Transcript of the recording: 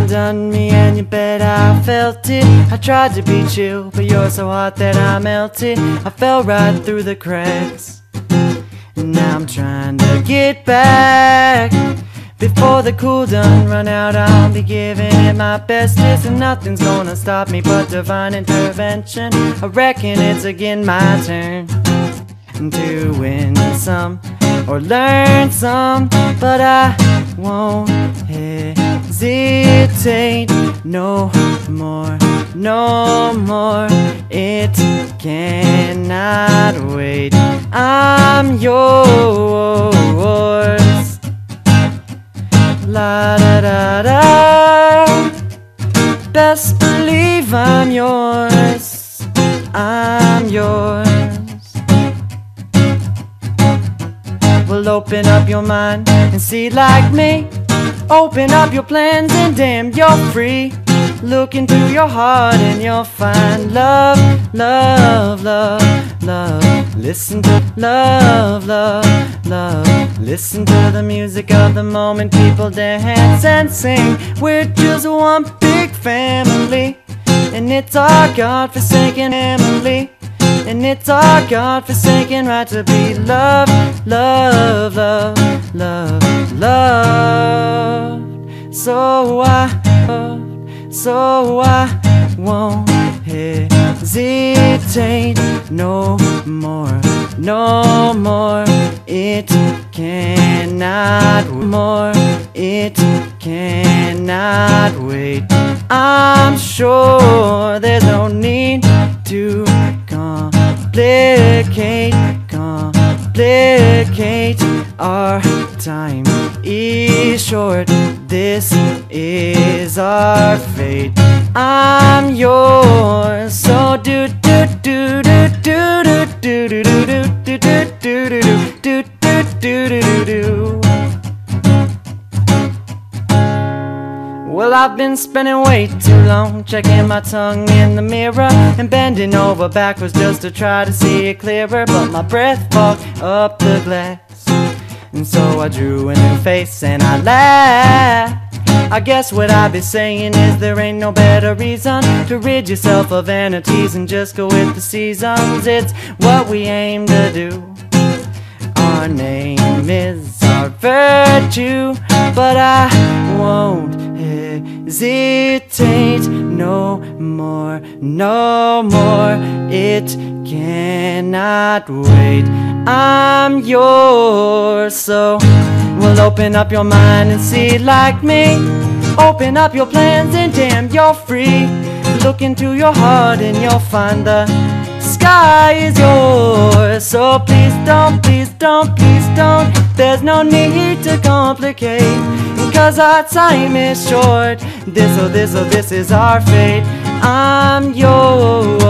done me, and you bet I felt it. I tried to be chill, but you're so hot that I melted. I fell right through the cracks, and now I'm trying to get back. Before the cool done run out, I'll be giving it my bestest, and nothing's gonna stop me but divine intervention. I reckon it's again my turn to win some or learn some, but I won't hesitate no more, no more. It cannot wait. I'm yours. La da da da. Best believe I'm yours. I'm yours. Well, open up your mind and see like me. Open up your plans and damn, you're free. Look into your heart and you'll find love, love, love, love. Listen to love, love, love. Listen to the music of the moment. People dance and sing. We're just one big family, and it's our God-forsaken family. And it's our God-forsaken right to be loved, love, love, love, loved. So I won't hesitate no more, no more. It cannot more, it cannot wait. I'm sure there's no need to complicate, complicate. Our time is short, this is our fate. I'm yours, so do do do do do do do do do do do do do do do do do. Well, I've been spending way too long checking my tongue in the mirror and bending over backwards just to try to see it clearer, but my breath fogged up the glass, and so I drew a new face and I laughed. I guess what I'd be saying is there ain't no better reason to rid yourself of vanities and just go with the seasons. It's what we aim to do. Our name is our virtue, but I won't hesitate no more, no more. It cannot wait. I'm yours, so well, open up your mind and see like me. Open up your plans and damn, you're free. Look into your heart and you'll find the sky is yours. So please don't, please don't, please don't. There's no need to complicate, cause our time is short. This is our fate. I'm yours.